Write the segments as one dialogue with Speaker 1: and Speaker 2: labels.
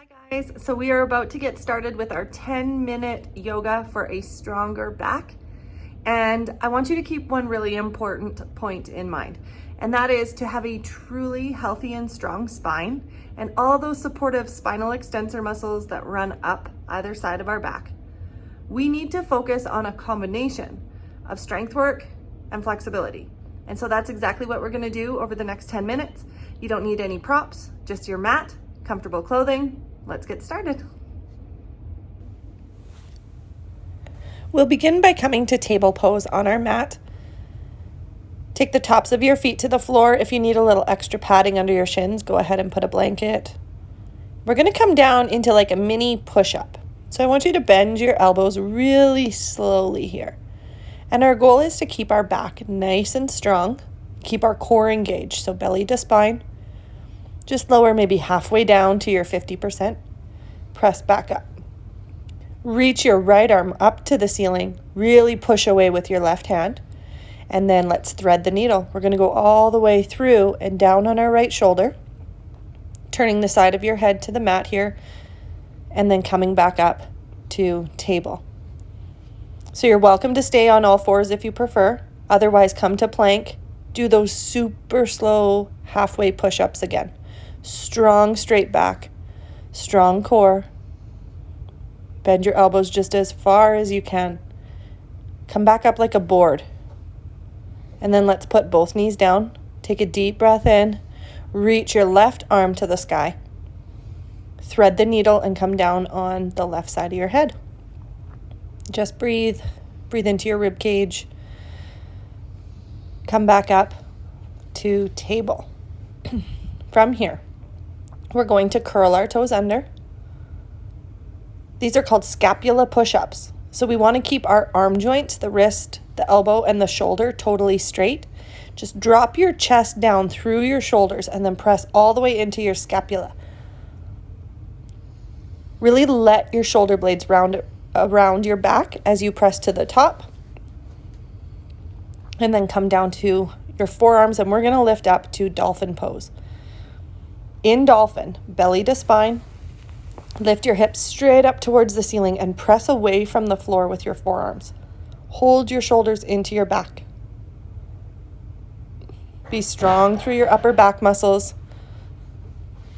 Speaker 1: Hi guys, so we are about to get started with our 10-minute yoga for a stronger back. And I want you to keep one really important point in mind, and that is to have a truly healthy and strong spine and all those supportive spinal extensor muscles that run up either side of our back. We need to focus on a combination of strength work and flexibility. And so that's exactly what we're gonna do over the next 10 minutes. You don't need any props, just your mat, comfortable clothing. Let's get started.
Speaker 2: We'll begin by coming to table pose on our mat. Take the tops of your feet to the floor. If you need a little extra padding under your shins, go ahead and put a blanket. We're going to come down into like a mini push-up. So I want you to bend your elbows really slowly here. And our goal is to keep our back nice and strong, keep our core engaged, so belly to spine. Just lower maybe halfway down to your 50%. Press back up. Reach your right arm up to the ceiling. Really push away with your left hand. And then let's thread the needle. We're going to go all the way through and down on our right shoulder. Turning the side of your head to the mat here. And then coming back up to table. So you're welcome to stay on all fours if you prefer. Otherwise, come to plank. Do those super slow halfway push-ups again. Strong straight back, strong core. Bend your elbows just as far as you can. Come back up like a board. And then let's put both knees down. Take a deep breath in. Reach your left arm to the sky. Thread the needle and come down on the left side of your head. Just breathe. Breathe into your rib cage. Come back up to table. From here, we're going to curl our toes under. These are called scapula push-ups. So we want to keep our arm joints, the wrist, the elbow, and the shoulder totally straight. Just drop your chest down through your shoulders and then press all the way into your scapula. Really let your shoulder blades round around your back as you press to the top. And then come down to your forearms, and we're going to lift up to dolphin pose. In dolphin, belly to spine, lift your hips straight up towards the ceiling and press away from the floor with your forearms. Hold your shoulders into your back. Be strong through your upper back muscles.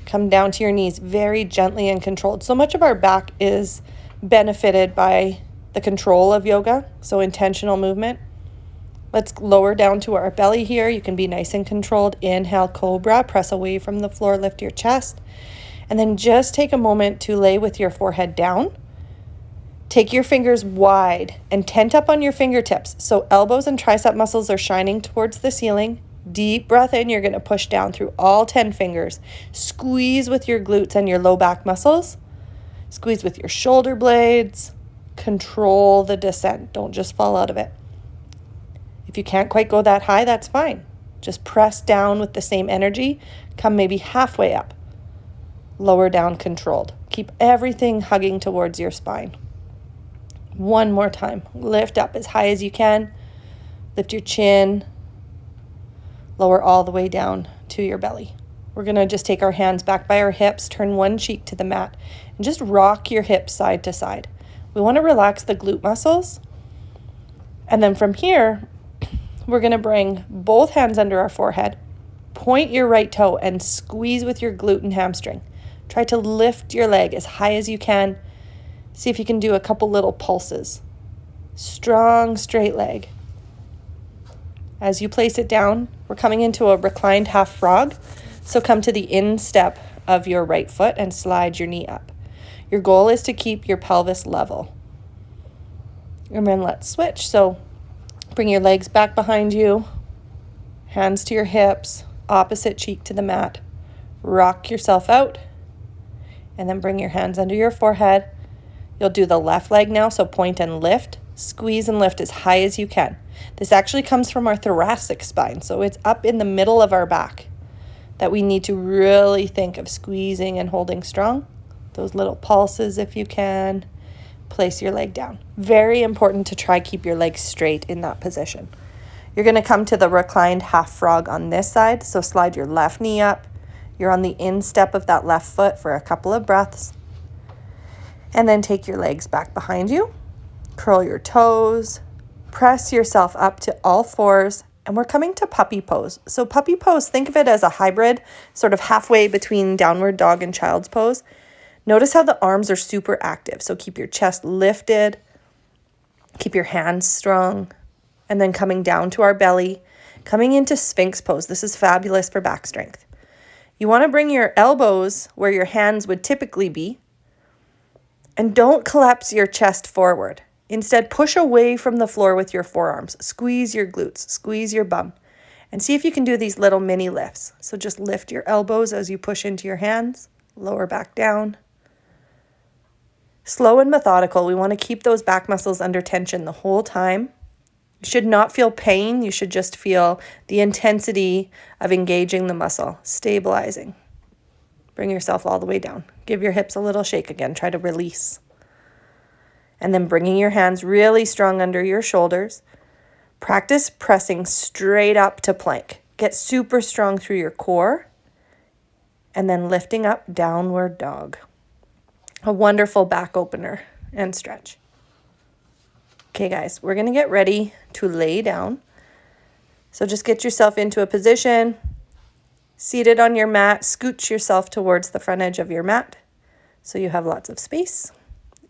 Speaker 2: Come down to your knees very gently and controlled. So much of our back is benefited by the control of yoga, so intentional movement. Let's lower down to our belly here. You can be nice and controlled. Inhale, cobra. Press away from the floor. Lift your chest. And then just take a moment to lay with your forehead down. Take your fingers wide and tent up on your fingertips. So elbows and tricep muscles are shining towards the ceiling. Deep breath in. You're going to push down through all 10 fingers. Squeeze with your glutes and your low back muscles. Squeeze with your shoulder blades. Control the descent. Don't just fall out of it. If you can't quite go that high, that's fine. Just press down with the same energy. Come maybe halfway up. Lower down, controlled. Keep everything hugging towards your spine. One more time. Lift up as high as you can. Lift your chin. Lower all the way down to your belly. We're going to just take our hands back by our hips, turn one cheek to the mat, and just rock your hips side to side. We want to relax the glute muscles. And then from here, we're going to bring both hands under our forehead, point your right toe, and squeeze with your glute and hamstring. Try to lift your leg as high as you can. See if you can do a couple little pulses. Strong, straight leg. As you place it down, we're coming into a reclined half frog. So come to the instep of your right foot and slide your knee up. Your goal is to keep your pelvis level. And then let's switch. So bring your legs back behind you, hands to your hips, opposite cheek to the mat. Rock yourself out, and then bring your hands under your forehead. You'll do the left leg now, so point and lift. Squeeze and lift as high as you can. This actually comes from our thoracic spine, so it's up in the middle of our back that we need to really think of squeezing and holding strong. Those little pulses if you can. Place your leg down. Very important to try keep your legs straight in that position. You're going to come to the reclined half frog on this side. So slide your left knee up, You're on the instep of that left foot for a couple of breaths. And then take your legs back behind you. Curl your toes. Press yourself up to all fours. And we're coming to puppy pose. So puppy pose, think of it as a hybrid, sort of halfway between downward dog and child's pose. Notice how the arms are super active. So keep your chest lifted. Keep your hands strong. And then coming down to our belly. Coming into Sphinx pose. This is fabulous for back strength. You want to bring your elbows where your hands would typically be. And don't collapse your chest forward. Instead, push away from the floor with your forearms. Squeeze your glutes, squeeze your bum. And see if you can do these little mini lifts. So just lift your elbows as you push into your hands. Lower back down. Slow and methodical. We want to keep those back muscles under tension the whole time. You should not feel pain. You should just feel the intensity of engaging the muscle, stabilizing. Bring yourself all the way down. Give your hips a little shake again. Try to release. And then bringing your hands really strong under your shoulders. Practice pressing straight up to plank. Get super strong through your core. And then lifting up, downward dog. A wonderful back opener and stretch. Okay, guys, we're going to get ready to lay down. So just get yourself into a position. Seated on your mat, scooch yourself towards the front edge of your mat so you have lots of space.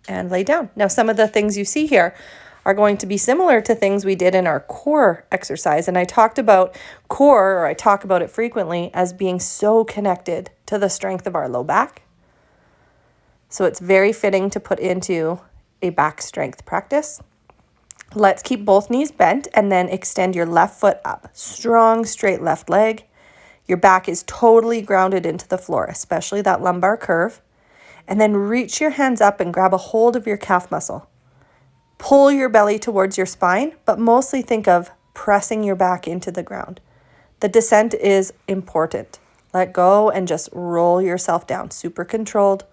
Speaker 2: And lay down. Now, some of the things you see here are going to be similar to things we did in our core exercise. And I talked about core, or I talk about it frequently, as being so connected to the strength of our low back. So it's very fitting to put into a back strength practice. Let's keep both knees bent and then extend your left foot up. Strong, straight left leg. Your back is totally grounded into the floor, especially that lumbar curve. And then reach your hands up and grab a hold of your calf muscle. Pull your belly towards your spine, but mostly think of pressing your back into the ground. The descent is important. Let go and just roll yourself down. Super controlled.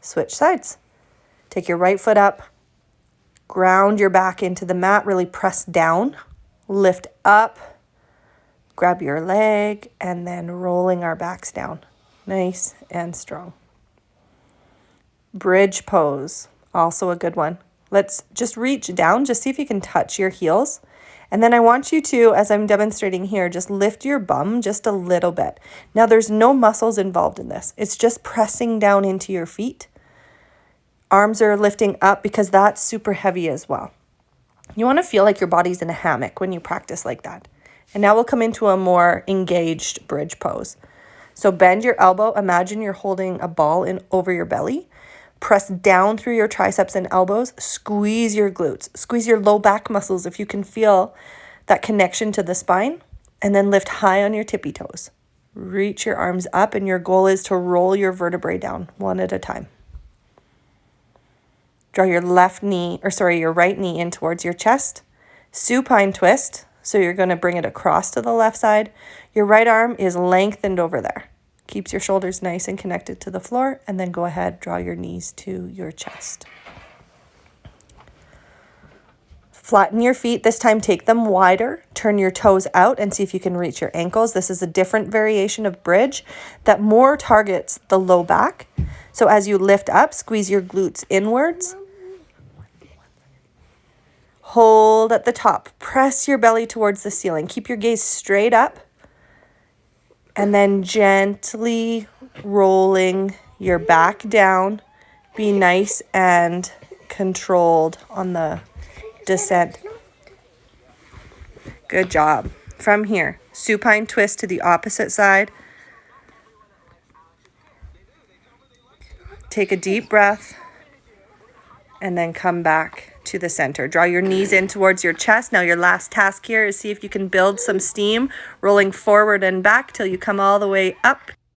Speaker 2: Switch sides. Take your right foot up. Ground your back into the mat. Really press down. Lift up. Grab your leg and then rolling our backs down. Nice and strong. Bridge pose, also a good one. Let's just reach down, just see if you can touch your heels. And then I want you to, as I'm demonstrating here, just lift your bum just a little bit. Now there's no muscles involved in this. It's just pressing down into your feet. Arms are lifting up because that's super heavy as well. You want to feel like your body's in a hammock when you practice like that. And now we'll come into a more engaged bridge pose. So bend your elbow. Imagine you're holding a ball over your belly. Press down through your triceps and elbows. Squeeze your glutes. Squeeze your low back muscles if you can feel that connection to the spine. And then lift high on your tippy toes. Reach your arms up, and your goal is to roll your vertebrae down one at a time. Draw your right knee in towards your chest. Supine twist. So you're going to bring it across to the left side. Your right arm is lengthened over there. Keeps your shoulders nice and connected to the floor, and then go ahead, draw your knees to your chest. Flatten your feet. This time take them wider. Turn your toes out and see if you can reach your ankles. This is a different variation of bridge that more targets the low back. So as you lift up, squeeze your glutes inwards. Hold at the top. Press your belly towards the ceiling. Keep your gaze straight up. And then gently rolling your back down. Be nice and controlled on the descent. Good job. From here, supine twist to the opposite side. Take a deep breath. And then come back to the center. Draw your knees in towards your chest. Now your last task here is see if you can build some steam, rolling forward and back till you come all the way up